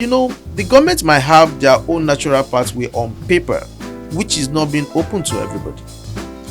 The government might have their own natural pathway on paper, which is not being open to everybody.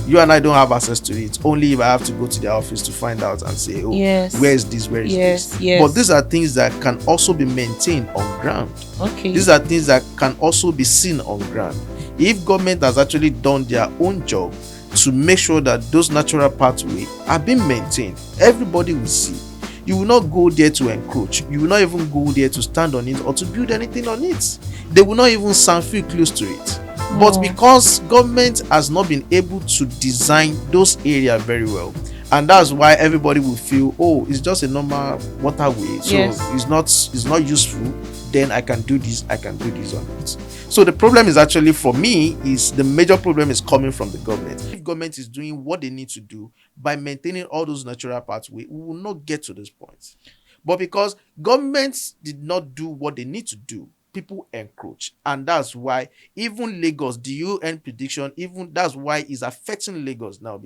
You and I don't have access to it. Only if I have to go to their office to find out and say, oh, where Yes. is this? Where is Yes. this? Yes. But these are things that can also be maintained on ground. Okay. These are things that can also be seen on ground. If government has actually done their own job to make sure that those natural pathways are being maintained, everybody will see. You will not go there to encroach. You will not even go there to stand on it or to build anything on it. They will not even stand feel close to it. But No. because government has not been able to design those areas very well, and that's why everybody will feel, oh, it's just a normal waterway, so Yes. it's not useful, then I can do this on it. So the problem is actually, for me, is the major problem is coming from the government. If government is doing what they need to do by maintaining all those natural pathways, we will not get to this point. But because governments did not do what they need to do, people encroach, and that's why even Lagos, the UN prediction, even that's why it's affecting Lagos now.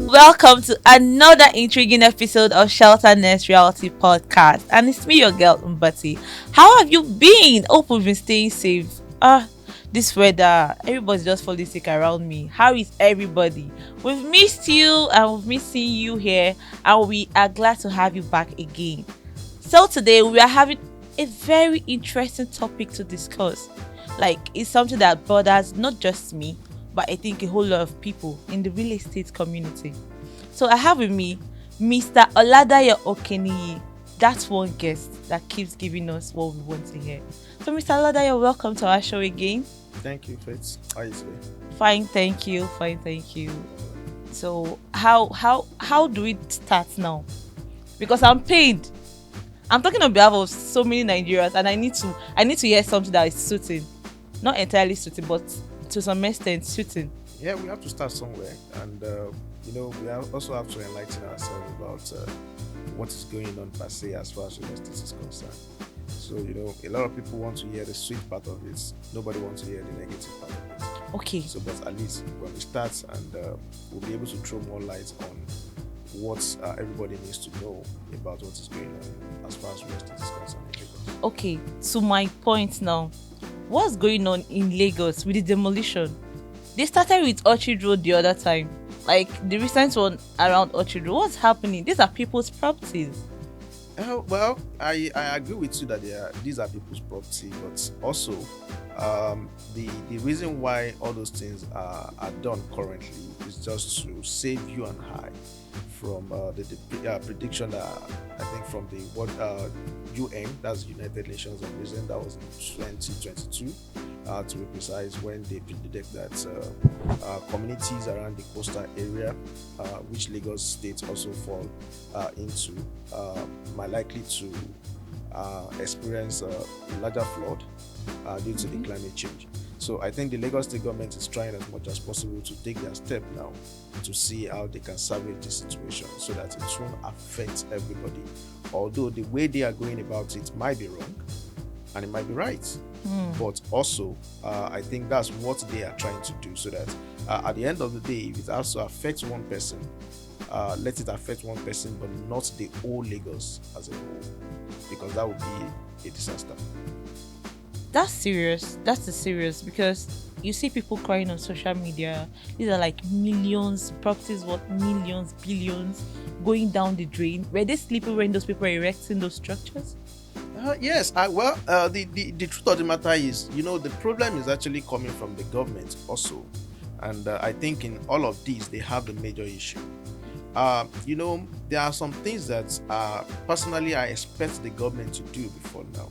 Welcome to another intriguing episode of Shelter Nest Reality Podcast. And it's me, your girl, Mbati. How have you been? Hope we've been staying safe. This weather, everybody's just falling sick around me. How is everybody? We've missed you and we've missed seeing you here. And we are glad to have you back again. So today we are having a very interesting topic to discuss. Like, it's something that bothers not just me, but I think a whole lot of people in the real estate community. So I have with me Mr. Oladayo Okeniyi. That's one guest that keeps giving us what we want to hear. So Mr. Oladayo, welcome to our show again. Thank you, Faith. How are you today? Fine, thank you. Fine, thank you. So how do we start now? Because I'm paid. I'm talking on behalf of so many Nigerians, and I need to hear something that is suiting. Not entirely suiting, but to some extent suiting. Yeah, we have to start somewhere, and also have to enlighten ourselves about what is going on per se as far as real estate is concerned. So a lot of people want to hear the sweet part of it. Nobody wants to hear the negative part of it. Okay. So, but at least when we start, and we'll be able to throw more light on what everybody needs to know about what is going on as far as real estate is concerned in Lagos. Okay, to my point now. What's going on in Lagos with the demolition? They started with Orchard Road the other time. Like the recent one around Orchard Road. What's happening? These are people's properties. Well, I agree with you that these are people's property, but also the reason why all those things are done currently is just to save you and I from the prediction that I think from the UN, that's United Nations of Reason, that was in 2022 to be precise, when they predict that communities around the coastal area, which Lagos State also fall into, might likely to experience a larger flood due to the climate change. So I think the Lagos State government is trying as much as possible to take their step now to see how they can salvage the situation so that it won't affect everybody. Although the way they are going about it might be wrong and it might be right. But also, I think that's what they are trying to do, so that at the end of the day, if it has to affect one person, let it affect one person, but not the whole Lagos as a whole, because that would be a disaster. That's serious. That's serious, because you see people crying on social media. These are like millions, properties worth millions, billions going down the drain. Were they sleeping when those people are erecting those structures? Yes. The truth of the matter is, the problem is actually coming from the government also. And I think in all of these, they have the major issue. There are some things that personally I expect the government to do before now.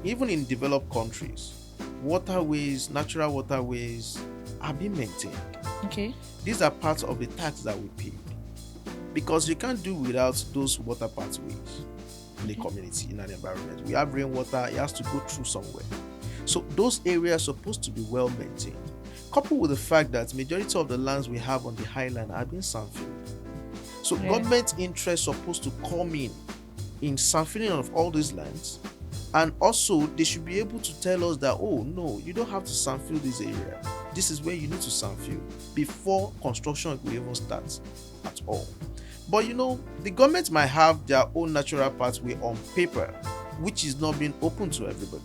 Even in developed countries, waterways, natural waterways are being maintained. Okay. These are parts of the tax that we pay, because you can't do without those water pathways in the community, in an environment. We have rainwater, it has to go through somewhere. So those areas are supposed to be well maintained, coupled with the fact that majority of the lands we have on the highland are being sandfilled. So government interest supposed to come in sandfilling of all these lands, And also, they should be able to tell us that, oh, no, you don't have to sandfill this area. This is where you need to sandfill before construction will even start at all. But the government might have their own natural pathway on paper, which is not being open to everybody.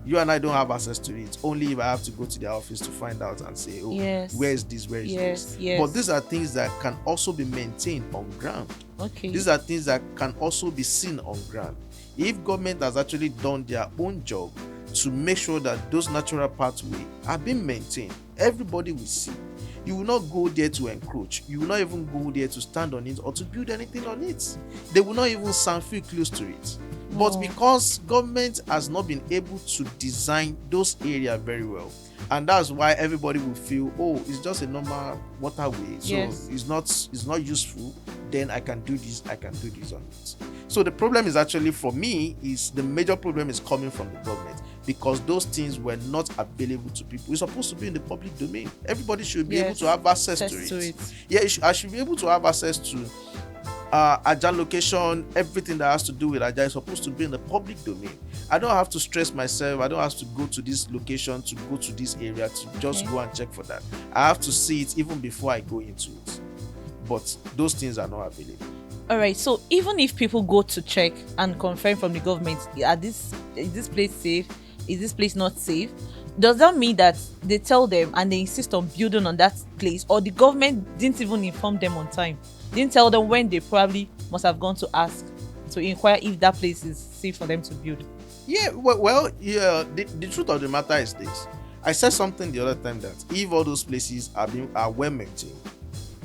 You and I don't have access to it. Only if I have to go to their office to find out and say, oh, Yes. where is this? Where is this? Yes. But these are things that can also be maintained on ground. Okay. These are things that can also be seen on ground. If government has actually done their own job to make sure that those natural pathways are being maintained, everybody will see. You will not go there to encroach. You will not even go there to stand on it or to build anything on it. They will not even sandfill close to it. But because government has not been able to design those areas very well, and that's why everybody will feel, oh, it's just a normal waterway, so it's not useful, then I can do this on it. So the problem is actually, for me, is the major problem is coming from the government, because those things were not available to people. It's supposed to be in the public domain. Everybody should be able to have access to it. Yeah, I should be able to have access to Ajah location. Everything that has to do with Ajah is supposed to be in the public domain. I don't have to stress myself. I don't have to go to this location, to go to this area, to just go and check for that. I have to see it even before I go into it. But those things are not available. All right, so even if people go to check and confirm from the government, is this place safe? Is this place not safe? Does that mean that they tell them and they insist on building on that place, or the government didn't even inform them on time? Didn't tell them when they probably must have gone to ask, to inquire if that place is safe for them to build? Yeah, the truth of the matter is this. I said something the other time that if all those places are well maintained,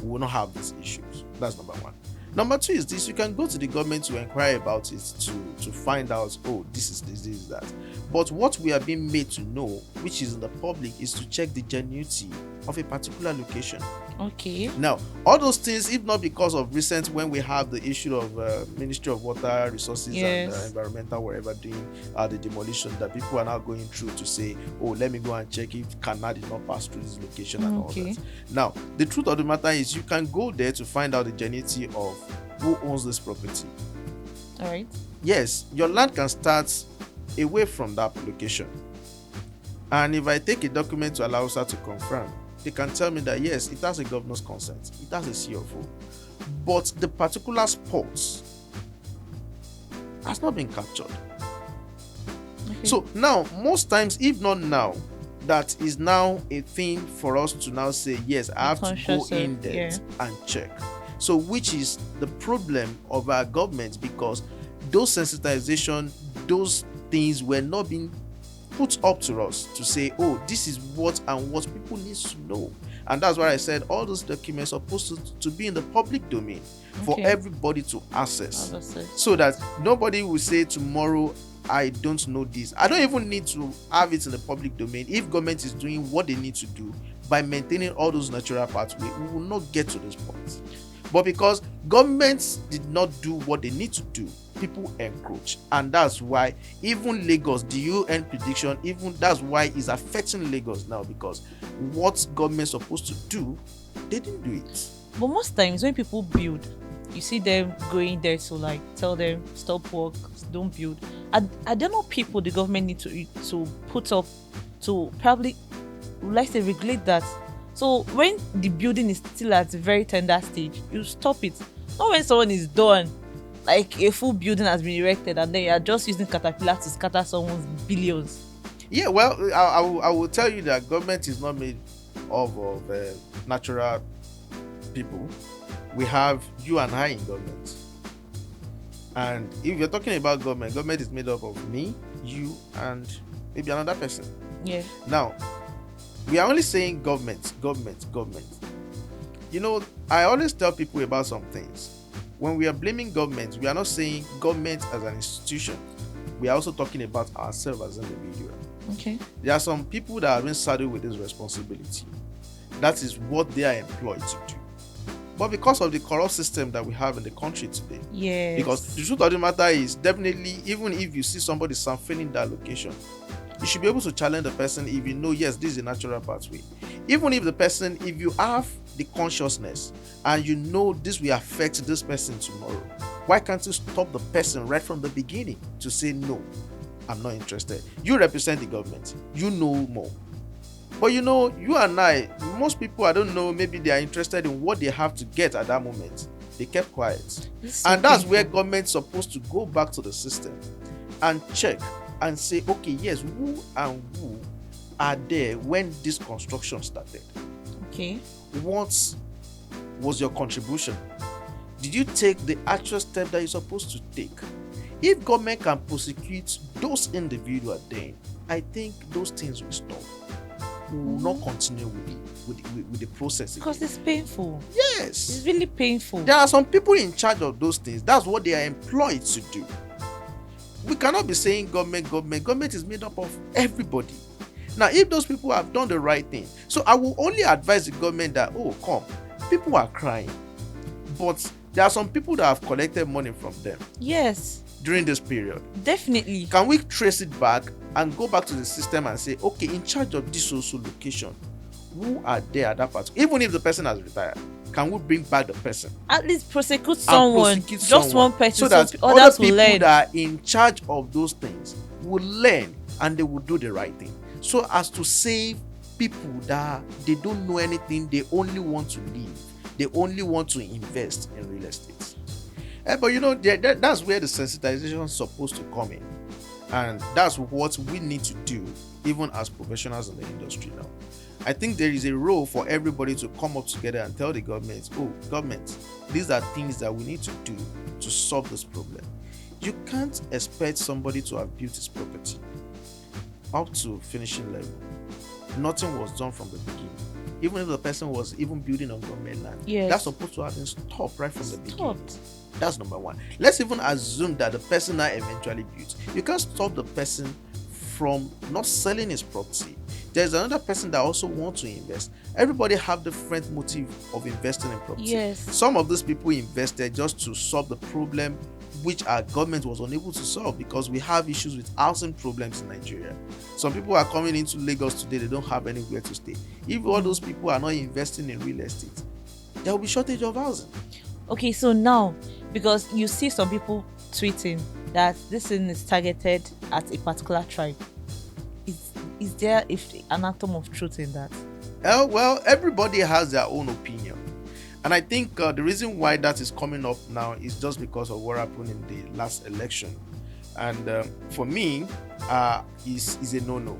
we will not have these issues. That's number one. Number two is this: you can go to the government to inquire about it, to find out, oh, this is that. But what we are being made to know, which is in the public, is to check the genuinity of a particular location. Okay. Now, all those things, if not because of recent, when we have the issue of Ministry of Water Resources and Environmental, wherever, doing the demolition, that people are now going through to say, oh, let me go and check if canal did not pass through this location and all that. Now, the truth of the matter is, you can go there to find out the genuinity of who owns this property. All right. Yes, your land can start away from that location. And if I take a document to allow us to confirm, they can tell me that yes, it has a governor's consent, it has a CFO, but the particular spot has not been captured. Okay. So now, most times, if not now, that is now a thing for us to now say, yes, I have to go in there and check. So which is the problem of our government, because those sensitization, those things were not being put up to us to say, oh, this is what people need to know. And that's why I said all those documents are supposed to be in the public domain for everybody to access, so that nobody will say tomorrow, I don't know this. I don't even need to have it in the public domain. If government is doing what they need to do by maintaining all those natural pathways, we will not get to this point. But because governments did not do what they need to do, people encroach. And that's why even Lagos, the UN prediction, even that's why it's affecting Lagos now, because what government's supposed to do, they didn't do it. But most times when people build, you see them going there to tell them stop work, don't build. I don't know, people the government need to put up to probably, let's say, regulate that. So when the building is still at a very tender stage, you stop it. Not when someone is done, like a full building has been erected, and then you are just using caterpillar to scatter someone's billions. Yeah, well, I will tell you that government is not made of natural people. We have you and I in government. And if you're talking about government is made up of me, you, and maybe another person. Yeah. Now, we are only saying government. I always tell people about some things. When we are blaming government, we are not saying government as an institution. We are also talking about ourselves as individuals. Okay. There are some people that have been saddled with this responsibility. That is what they are employed to do. But because of the corrupt system that we have in the country today, because the truth of the matter is, definitely, even if you see somebody filling that location, you should be able to challenge the person if you know, yes, this is a natural pathway. Even if the person, if you have the consciousness and you know this will affect this person tomorrow, why can't you stop the person right from the beginning to say, no, I'm not interested. You represent the government. You know more. But you know, you and I, most people, I don't know, maybe they are interested in what they have to get at that moment. They kept quiet. And that's where government's supposed to go back to the system and check and say, okay, yes, who and who are there when this construction started? Okay. What was your contribution? Did you take the actual step that you're supposed to take? If government can prosecute those individuals, then I think those things will stop. We will not continue with the process because again. it's painful. Yes, it's really painful. There are some people in charge of those things. That's what they are employed to do. We cannot be saying government is made up of everybody. Now, if those people have done the right thing, so I will only advise the government that, oh, come, people are crying, but there are some people that have collected money from them. Yes. During this period. Definitely. Can we trace it back and go back to the system and say, okay, in charge of this social location, who are there at that part? Even if the person has retired, can we bring back the person? At least prosecute someone. Just one person, so that others other people will learn. that are in charge of those things will learn and they will do the right thing. So as to save people that they don't know anything, they only want to live. They only want to invest in real estate. But you know, that's where the sensitization is supposed to come in. And that's what we need to do, even as professionals in the industry now. I think there is a role for everybody to come up together and tell the government, oh, government, these are things that we need to do to solve this problem. You can't expect somebody to have built his property up to finishing level. Nothing was done from the beginning. Even if the person was even building on government land, that's supposed to have been stopped right from the beginning. That's number one. Let's even assume that the person now eventually built. You can't stop the person from not selling his property. There's another person that also wants to invest. Everybody have different motive of investing in property. Yes. Some of these people invested just to solve the problem which our government was unable to solve, because we have issues with housing problems in Nigeria. Some people are coming into Lagos today, they don't have anywhere to stay. If all those people are not investing in real estate, there will be shortage of housing. Okay, so now, because you see some people tweeting that this thing is targeted at a particular tribe, is there an atom of truth in that? Well, everybody has their own opinion. And I think the reason why that is coming up now is just because of what happened in the last election. And for me, is a no-no.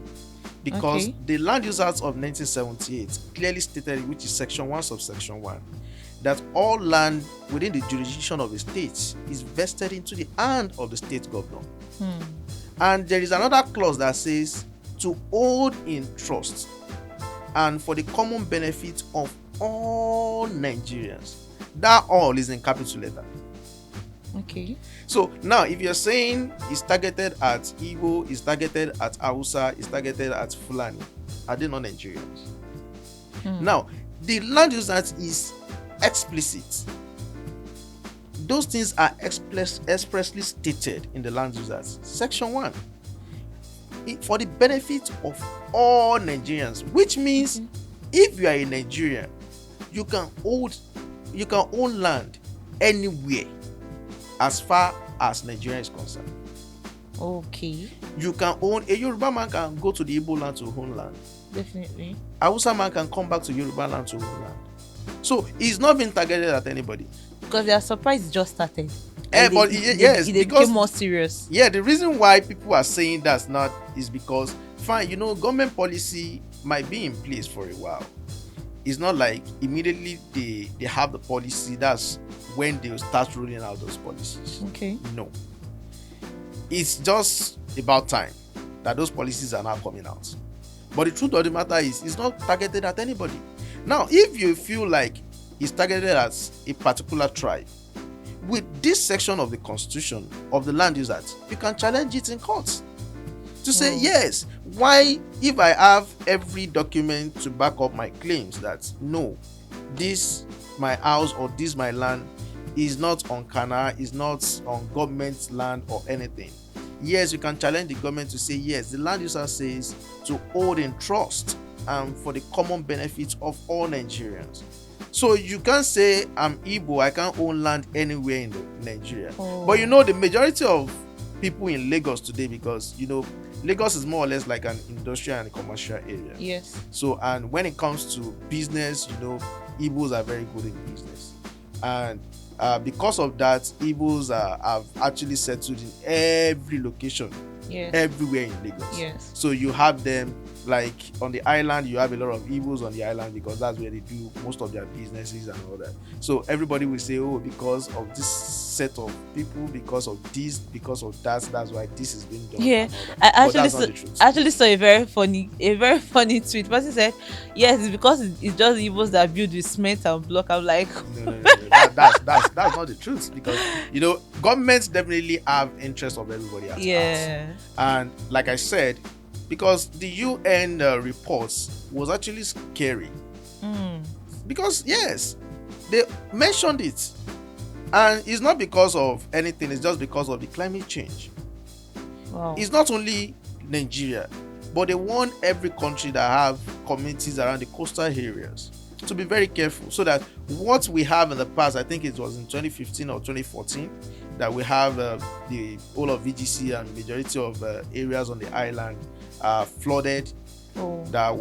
Because the Land Use Act of 1978 clearly stated, which is Section 1, subsection 1, that all land within the jurisdiction of a state is vested into the hand of the state governor. And there is another clause that says to hold in trust and for the common benefit of all Nigerians. That all is in capital letter. Okay. So now, if you're saying it's targeted at Igbo, it's targeted at Hausa, it's targeted at Fulani, are they not Nigerians? Now, the Land Use Act is explicit. Those things are expressly stated in the Land Use Act, Section 1. For the benefit of all Nigerians, which means if you are a Nigerian, you can own land anywhere as far as Nigeria is concerned. Okay. You can own, a Yoruba man can go to the Igbo land to own land. Definitely. A Hausa man can come back to Yoruba land to own land. So it's not being targeted at anybody. Because their surprise just started. Yes, it became more serious. Yeah, the reason why people are saying that's not is because, fine, you know, government policy might be in place for a while. It's not like immediately they have the policy, that's when they'll start rolling out those policies. Okay. No. It's just about time that those policies are now coming out. But the truth of the matter is, it's not targeted at anybody. Now, if you feel like it's targeted at a particular tribe, with this section of the Constitution of the Land Use Act, you can challenge it in court to say, yes, why, if I have every document to back up my claims that no, this my house or this my land is not on Kana, is not on government land or anything. Yes, you can challenge the government to say, yes, the Land Use Act says to hold in trust and for the common benefit of all Nigerians. So you can't say I'm Igbo, I can't own land anywhere in Nigeria. But you know, the majority of people in Lagos today, because Lagos is more or less like an industrial and commercial area. Yes. So, and when it comes to business, Igbos are very good in business, and because of that, Igbos have actually settled in every location, Yes. everywhere in Lagos. Yes. So you have them, like on the island, you have a lot of Igbos on the island, because that's where they do most of their businesses and all that. So everybody will say, oh, because of this set of people, because of this, because of that, that's why this is being done. Yeah, and all that. I But that's not the truth. actually saw a very funny tweet. Person said, "Yes, it's because it's just Igbos that build with cement and block." I'm like, No. That's not the truth, because governments definitely have interest of everybody at heart. yeah, And like I said, because the UN reports was actually scary, because yes, they mentioned it, and it's not because of anything, it's just because of the climate change. wow, It's not only Nigeria, but they want every country that have communities around the coastal areas to be very careful, so that what we have in the past, I think it was in 2015 or 2014, that we have the whole of VGC and majority of areas on the island flooded, that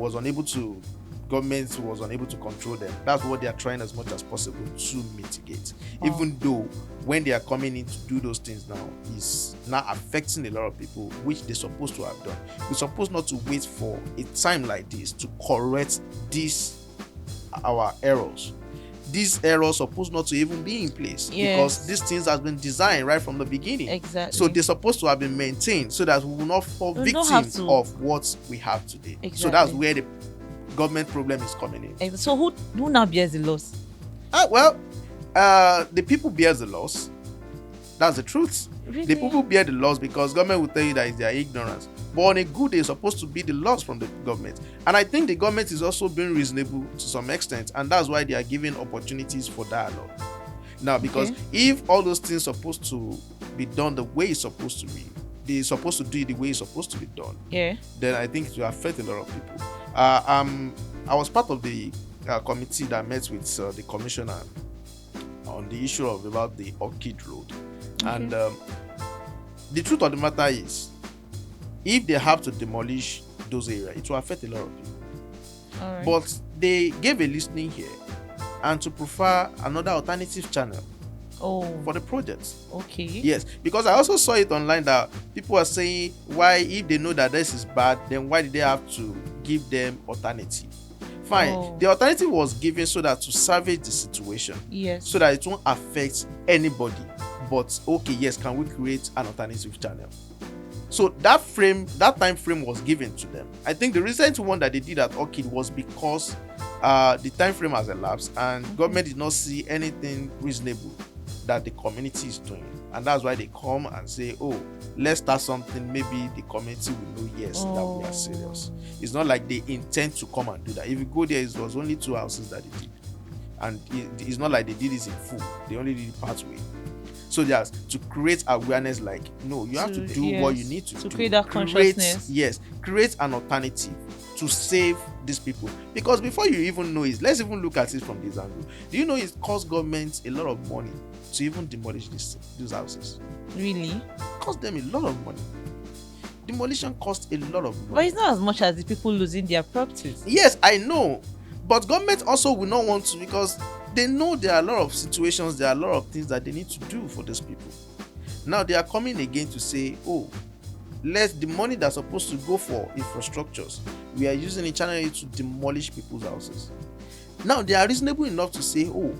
government was unable to control them. That's what they are trying as much as possible to mitigate. Even though when they are coming in to do those things now, it's now affecting a lot of people, which they're supposed to have done. We're supposed not to wait for a time like this to correct our errors. These errors supposed not to even be in place, because these things has been designed right from the beginning. Exactly. So they're supposed to have been maintained, so that we will not fall victim of what we have today. Exactly. So that's where the government problem is coming in. So who now bears the loss? The people bears the loss. That's the truth. Really? The people bear the loss, because government will tell you that it's their ignorance. But on a good day, it's supposed to be the loss from the government. And I think the government is also being reasonable to some extent, and that's why they are giving opportunities for dialogue. Now, because if all those things are supposed to be done the way it's supposed to be, they're supposed to do it the way it's supposed to be done, then I think it will affect a lot of people. I was part of the committee that met with the commissioner on the issue about the Orchid Road. And the truth of the matter is, if they have to demolish those areas, it will affect a lot of people. Right. But they gave a listening here, and to prefer another alternative channel for the project. Okay. Yes, because I also saw it online that people are saying, why, if they know that this is bad, then why did they have to give them alternative? Fine. The alternative was given so that to salvage the situation. Yes. So that it won't affect anybody. But okay, yes, can we create an alternative channel? So that time frame was given to them. I think the recent one that they did at Orchid was because the time frame has elapsed, and government did not see anything reasonable that the community is doing, and that's why they come and say, oh, let's start something. Maybe the community will know, yes, that we are serious. It's not like they intend to come and do that. If you go there, it was only 2 houses that they did, and it's not like they did it in full. They only did it partway. So just to create awareness, like, no, you have to do what you need to do. To create that consciousness. Yes, create an alternative to save these people. Because before you even know it, let's even look at it from this angle. Do you know it costs government a lot of money to even demolish these houses? Really? It costs them a lot of money. Demolition costs a lot of money. But it's not as much as the people losing their properties. Yes, I know. But government also will not want to, because they know there are a lot of situations, there are a lot of things that they need to do for these people. Now they are coming again to say, oh, the money that's supposed to go for infrastructures, we are using it channel to demolish people's houses. Now they are reasonable enough to say, oh,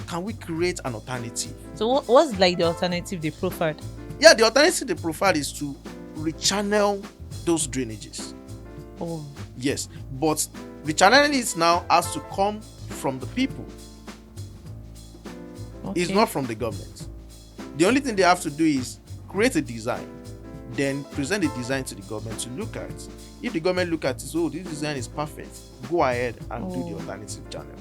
can we create an alternative? So what's like the alternative they proffered? Yeah, the alternative they proffered is to rechannel those drainages. Oh. Yes, but rechanneling it now has to come from the people. Okay. It's not from the government. The only thing they have to do is create a design, then present the design to the government to look at. If the government look at it, oh, this design is perfect, go ahead and do the alternative channel.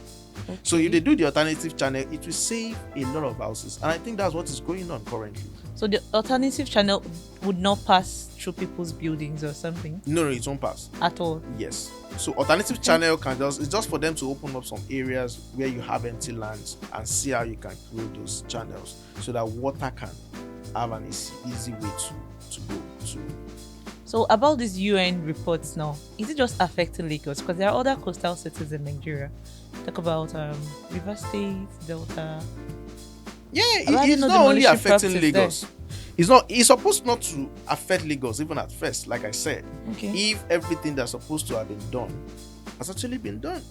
Okay. So if they do the alternative channel, it will save a lot of houses, and I think that's what is going on currently. So the alternative channel would not pass through people's buildings or something? No, it won't pass at all. Yes. So alternative channel it's just for them to open up some areas where you have empty lands and see how you can create those channels so that water can have an easy way to go to. So about these UN reports now, is it just affecting Lagos? Because there are other coastal cities in Nigeria. Talk about River State, Delta. Yeah, About it's no not only demolition affecting practice there. Lagos. It's supposed not to affect Lagos even at first, like I said. Okay. If everything that's supposed to have been done has actually been done.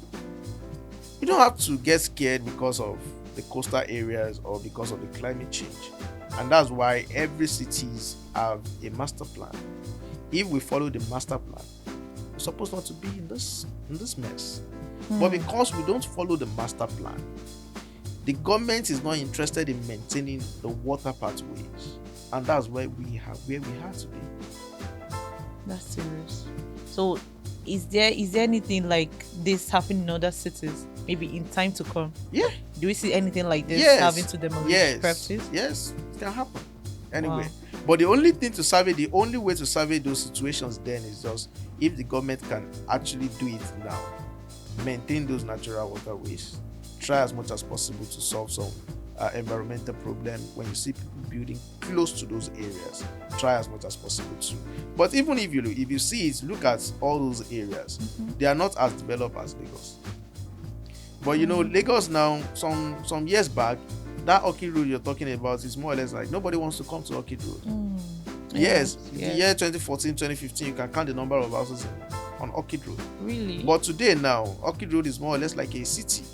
You don't have to get scared because of the coastal areas or because of the climate change. And that's why every cities have a master plan. If we follow the master plan, we're supposed not to be in this mess. But because we don't follow the master plan, the government is not interested in maintaining the water pathways, and that's where we have to be. That's serious. So, is there anything like this happening in other cities? Maybe in time to come. Yeah. Do we see anything like this Yes. having to demolish practice? Yes, it can happen. Anyway, Wow. but the only way to survey those situations then is just if the government can actually do it now, maintain those natural waterways, try as much as possible to solve some environmental problem. When you see people building close to those areas, try as much as possible to. But even if you see it, look at all those areas, they are not as developed as Lagos. But Lagos now, some years back, that Orchid Road you're talking about is more or less like nobody wants to come to Orchid Road. Yes, the year 2014, 2015, you can count the number of houses on Orchid Road. Really? But today now, Orchid Road is more or less like a city.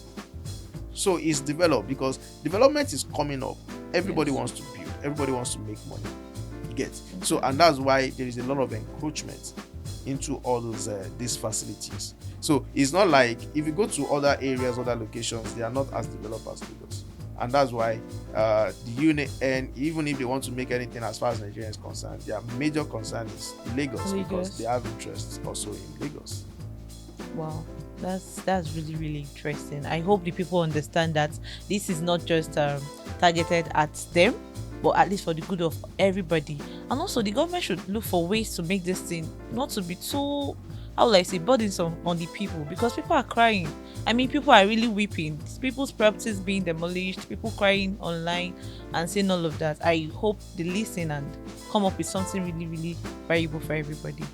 So it's developed because development is coming up. Everybody wants to build. Everybody wants to make money. You get? So, and that's why there is a lot of encroachment into all these facilities. So it's not like if you go to other areas, other locations, they are not as developed as Lagos. And that's why the unit, and even if they want to make anything as far as Nigeria is concerned, their major concern is Lagos. Because they have interests also in Lagos. Wow, that's really, really interesting. I hope the people understand that this is not just targeted at them, but at least for the good of everybody. And also the government should look for ways to make this thing not to be too, how will I say, burdensome on the people, because people are crying. I mean, people are really weeping. People's properties being demolished, people crying online and saying all of that. I hope they listen and come up with something really, really valuable for everybody.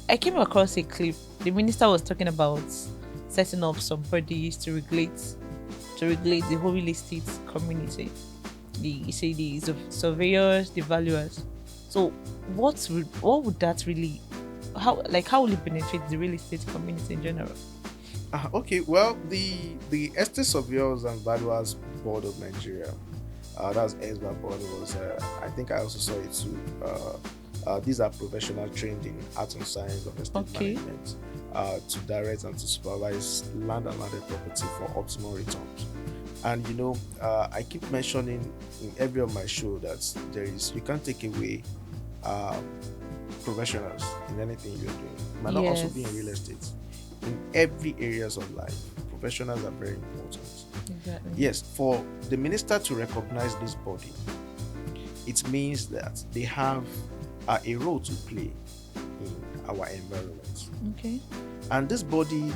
I came across a clip. The minister was talking about setting up some bodies to regulate the whole real estate community. The surveyors, the valuers. So what would that really, how will it benefit the real estate community in general? Okay, well, the Estate Surveyors and Valuers Board of Nigeria, that's ESVA board, was I think I also saw it too. These are professionals trained in art and science of estate management to direct and to supervise land and landed property for optimal returns. And I keep mentioning in every of my show that you can't take away professionals in anything you're doing. It might not also be in real estate. In every areas of life, professionals are very important. Exactly. Yes, for the minister to recognize this body, it means that they have a role to play in our environment. Okay. And this body,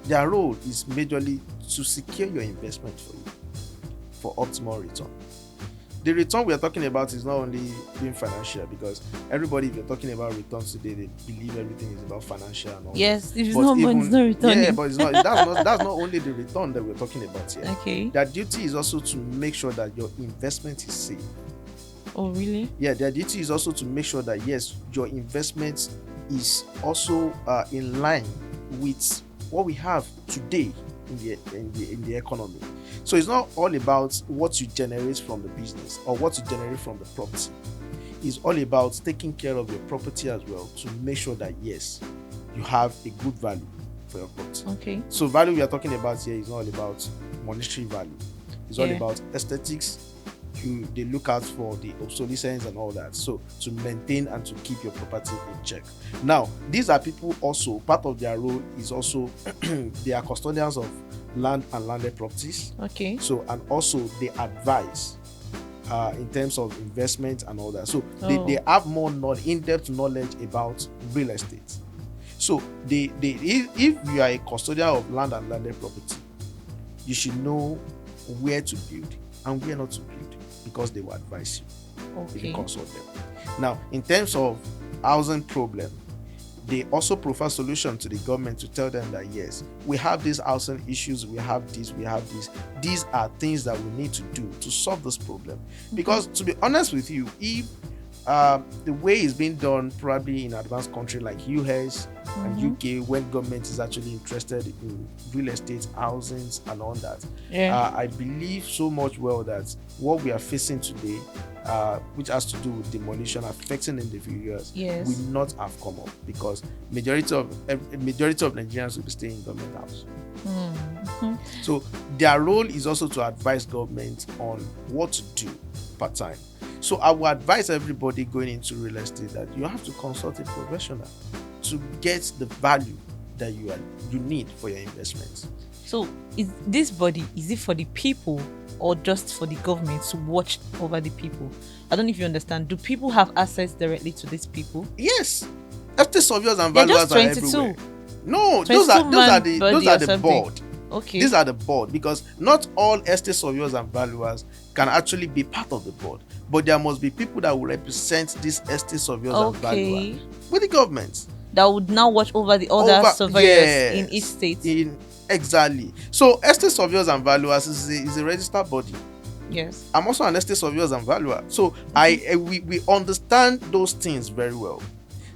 their role is majorly to secure your investment for you for optimal return. The return we are talking about is not only being financial, because everybody, if you're talking about returns today, they believe everything is about financial and all. Yes, if it's not money, it's not returning. Yeah, but it's not. That's not only the return that we're talking about here. Okay. Their duty is also to make sure that your investment is safe. Oh, really? Yeah, their duty is also to make sure that yes, your investment is also in line with what we have today in the economy. So it's not all about what you generate from the business or what you generate from the property. It's all about taking care of your property as well to make sure that yes, you have a good value for your property. Okay. So value we are talking about here is not all about monetary value. It's all about aesthetics. They look out for the obsolescence and all that, so to maintain and to keep your property in check. Now, these are people also, part of their role is also they are custodians of land and landed properties. Okay. So, and also they advise in terms of investment and all that. So they have more in-depth knowledge about real estate. So if you are a custodian of land and landed property, you should know where to build and where not to build, because they will advise you if you consult them. Now, in terms of housing problem, they also prefer solution to the government to tell them that yes, we have these housing issues, we have this. These are things that we need to do to solve this problem. Because to be honest with you, if the way it's being done probably in advanced country like US and UK, when government is actually interested in real estate, housings and all that, I believe so much well that what we are facing today, which has to do with demolition affecting individuals, will not have come up, because majority of Nigerians will be staying in government house. So their role is also to advise government on what to do part time. So I would advise everybody going into real estate that you have to consult a professional to get the value that you need for your investments. So is this body, is it for the people or just for the government to watch over the people? I don't know if you understand. Do people have access directly to these people? Yes. Estate surveyors and valuers are everywhere. No, those are the board. Okay. These are the board, because not all estate surveyors and valuers can actually be part of the board, but there must be people that will represent these estate surveyors and valuers with the government, that would now watch over the other surveyors in each state. Exactly. So estate surveyors and valuers is a registered body. Yes. I'm also an estate surveyors and valuer. So we understand those things very well.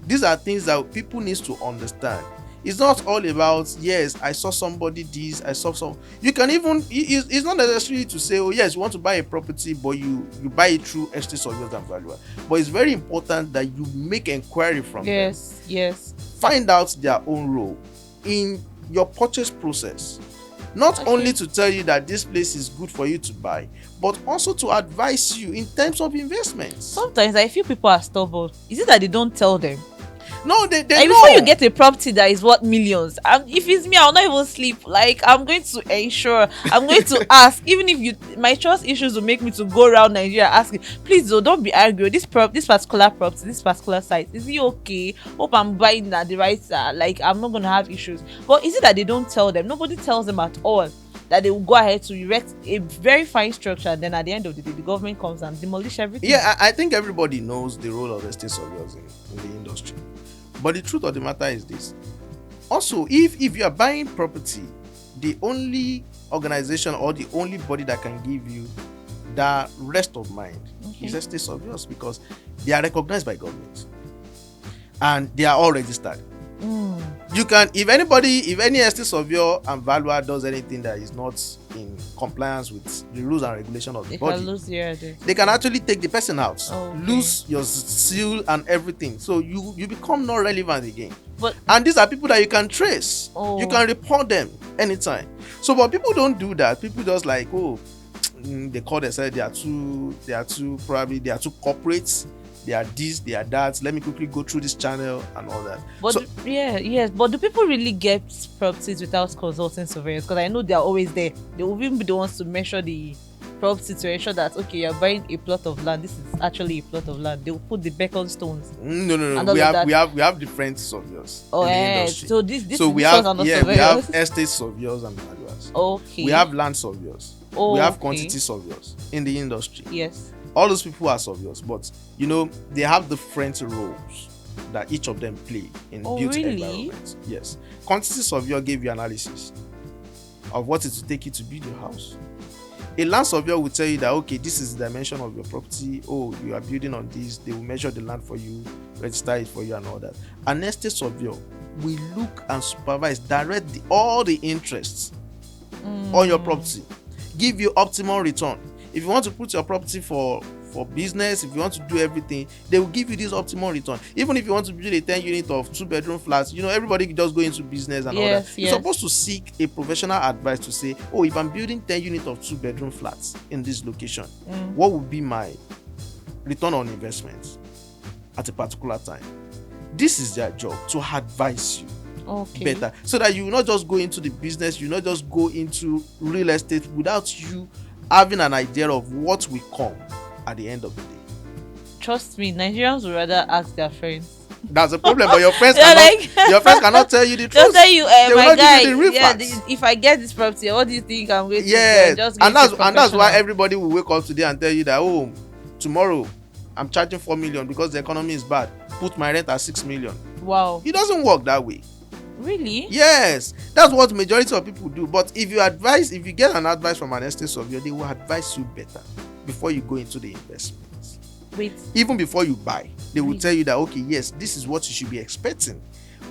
These are things that people need to understand. It's not all about, yes, I saw somebody this, I saw some. You can even, it's not necessary to say, oh yes, you want to buy a property, but you buy it through estate surveyors and valuer. But it's very important that you make inquiry from them. Yes. Find out their own role in your purchase process. Not only to tell you that this place is good for you to buy, but also to advise you in terms of investments. Sometimes I feel people are stubborn. Is it that they don't tell them? No, they like know. Before you get a property that is worth millions, if it's me, I'll not even sleep. Like, I'm going to ensure, I'm going to ask, even if my trust issues will make me to go around Nigeria asking, please though, don't be arguing. This particular property, this particular site, is it okay? Hope I'm buying at the right like, I'm not going to have issues. But is it that they don't tell them? Nobody tells them at all that they will go ahead to erect a very fine structure, and then at the end of the day, the government comes and demolish everything. Yeah, I think everybody knows the role of estate surveyors in the industry. But the truth of the matter is this. Also, if you are buying property, the only organization or the only body that can give you that rest of mind is estate surveyors, because they are recognized by government and they are all registered. You can, if any estate surveyor and valuer does anything that is not in compliance with the rules and regulation of the body, they can actually take the person out, lose your seal and everything. So you become not relevant again. And these are people that you can trace. You can report them anytime. So, but people don't do that. People just like, they call themselves, they are too corporate. They are this, they are that. Let me quickly go through this channel and all that. But but do people really get properties without consulting surveyors? Because I know they are always there. They will even be the ones to measure the property to ensure that, okay, you're buying a plot of land. This is actually a plot of land. They will put the beacon stones. No. We have different surveyors in the industry. So we have estate surveyors and valuers. Okay. We have land surveyors. We have quantity surveyors in the industry. Yes. All those people are surveyors, but they have different roles that each of them play in built environments. Yes. Quantity surveyor gave you analysis of what it will take you to build your house. A land surveyor will tell you that, okay, this is the dimension of your property. Oh, you are building on this. They will measure the land for you, register it for you and all that. An estate surveyor will look and supervise, direct all the interests on your property, give you optimal return. If you want to put your property for business, if you want to do everything, they will give you this optimal return. Even if you want to build a 10 unit of 2-bedroom flats, everybody just go into business and all that. You're supposed to seek a professional advice to say, oh, if I'm building 10 units of 2-bedroom flats in this location, what would be my return on investment at a particular time? This is their job, to advise you better, so that you will not just go into the business, you will not just go into real estate without you having an idea of what will come at the end of the day. Trust me, Nigerians would rather ask their friends. That's the problem, but your friends cannot tell you the truth. They'll tell you, my guy, facts. If I get this property, what do you think I'm going to do? And that's why everybody will wake up today and tell you that, tomorrow I'm charging 4 million because the economy is bad. Put my rent at 6 million. Wow. It doesn't work that way. Really? Yes, that's what majority of people do. But if you get an advice from an estate surveyor, they will advise you better before you go into the investments. Wait. Even before you buy, they will Really? tell you that, okay, yes, this is what you should be expecting.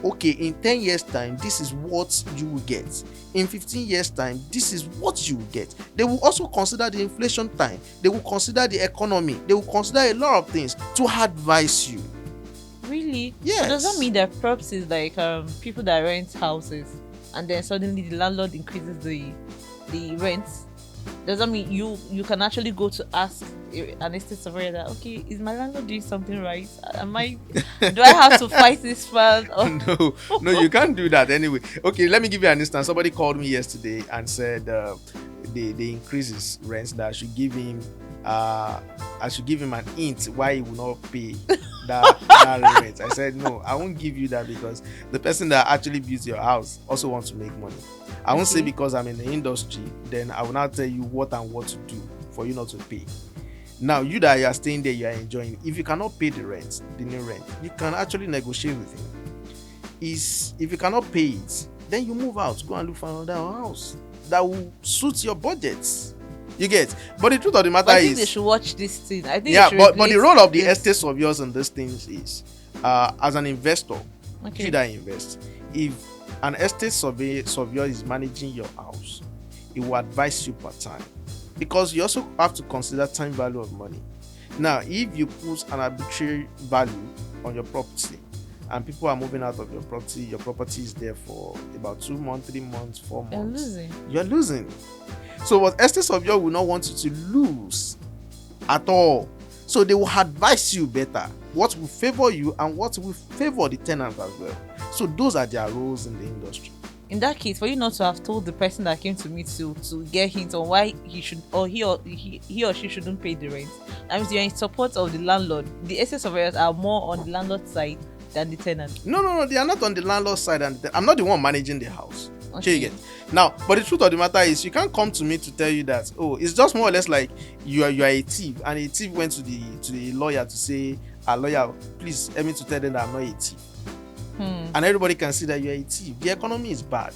Okay, in 10 years time, this is what you will get. In 15 years time, this is what you will get. They will also consider the inflation time. They will consider the economy. They will consider a lot of things to advise you. Really? Yes. So does that mean that properties like people that rent houses and then suddenly the landlord increases the rents? Does that mean you can actually go to ask an estate surveyor that, okay, is my landlord doing something right? Do I have to fight this man? No, you can't do that anyway. Okay, let me give you an instance. Somebody called me yesterday and said they increase his rents, that I should give him an hint why he will not pay that rent. I said, no, I won't give you that, because the person that actually builds your house also wants to make money. I won't say because I'm in the industry, then I will not tell you what and what to do for you not to pay. Now, you that you are staying there, you are enjoying. If you cannot pay the new rent, you can actually negotiate with him. If you cannot pay it, then you move out, go and look for another house that will suit your budgets. You get? But the truth of the matter I think is, they should watch this thing. I think but the role of the estate surveyors in these things is, as an investor, okay, should I invest? If an estate surveyor is managing your house, it will advise you per time, because you also have to consider time value of money. Now, if you put an arbitrary value on your property and people are moving out of your property is there for about 2 months, 3 months, 4 months, you're losing. So what estate surveyor will not want you to lose at all. So they will advise you better what will favor you and what will favor the tenant as well. So those are their roles in the industry. In that case, for you not to have told the person that came to me to get hints on why he should, or he or she shouldn't pay the rent, that means you're in support of the landlord. The estate surveyors are more on the landlord's side than the tenant. No, they are not on the landlord's side, and I'm not the one managing the house. Okay. You get? Now, but the truth of the matter is, you can't come to me to tell you that, oh, it's just more or less like you are a thief, and a thief went to the lawyer to say, lawyer, please help me to tell them that I'm not a thief. And everybody can see that you're a thief. The economy is bad.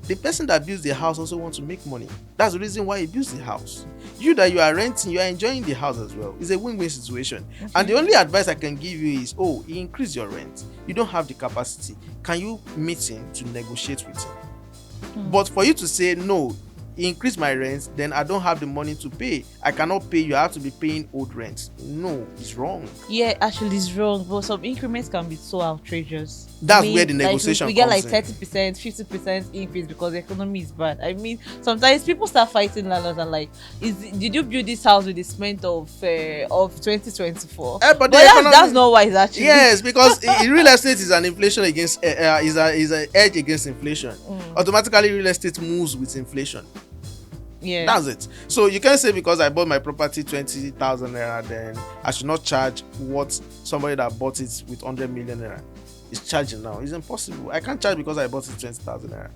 The person that builds the house also wants to make money. That's the reason why he builds the house. You that you are renting, you are enjoying the house as well. It's a win-win situation. Okay. And the only advice I can give you is, increase your rent. You don't have the capacity. Can you meet him to negotiate with him? But for you to say, no, increase my rent, then I don't have the money to pay. I cannot pay you. I have to be paying old rent. No, it's wrong. Yeah, actually, it's wrong. But some increments can be so outrageous. That's where the negotiation we get comes like 30%, 50% increase because the economy is bad. I mean, sometimes people start fighting landlords and like, did you build this house with the cement of 2024? But that's not why it's actually. Yes, because in real estate is an inflation against is an edge against inflation. Automatically, real estate moves with inflation. Yeah, that's it. So you can't say because I bought my property 20,000 naira, then I should not charge what somebody that bought it with 100 million naira is charging now. It's impossible. I can't charge because I bought it 20,000 naira.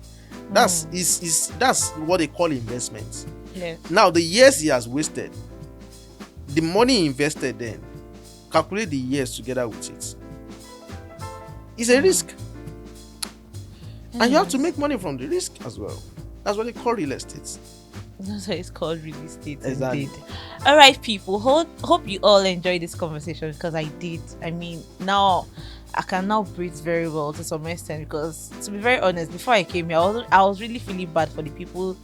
That's what they call investment. Yeah. Now the years he has wasted, the money he invested, then calculate the years together with it. It's a risk, and you have to make money from the risk as well. That's what they call real estate. That's why it's called real estate. Exactly. Indeed. All right, people. Hope you all enjoyed this conversation, because I did. I mean, now I can now breathe very well to some extent, because, to be very honest, before I came here, I was really feeling bad for the people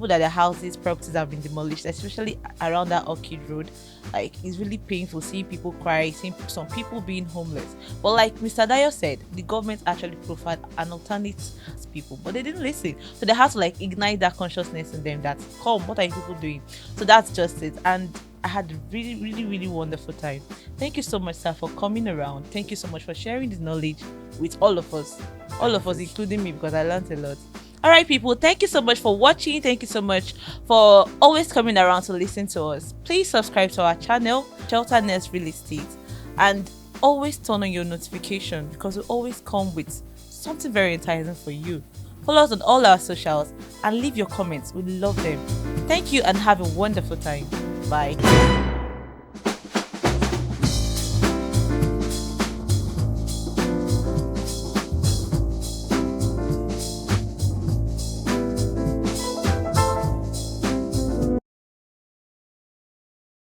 that their houses, properties have been demolished, especially around that Orchid Road. Like, it's really painful seeing people cry, seeing some people being homeless. But like Mr. Dayo said, the government actually profiled an alternate to people, but they didn't listen. So they had to like ignite that consciousness in them that, come, what are you people doing? So that's just it. And I had a really, really, really wonderful time. Thank you so much, sir, for coming around. Thank you so much for sharing this knowledge with all of us, including me, because I learned a lot. All right, people, thank you so much for watching. Thank you so much for always coming around to listen to us. Please subscribe to our channel, Shelter Nest Real Estate, and always turn on your notification, because we always come with something very enticing for you. Follow us on all our socials and leave your comments. We love them. Thank you and have a wonderful time. Bye.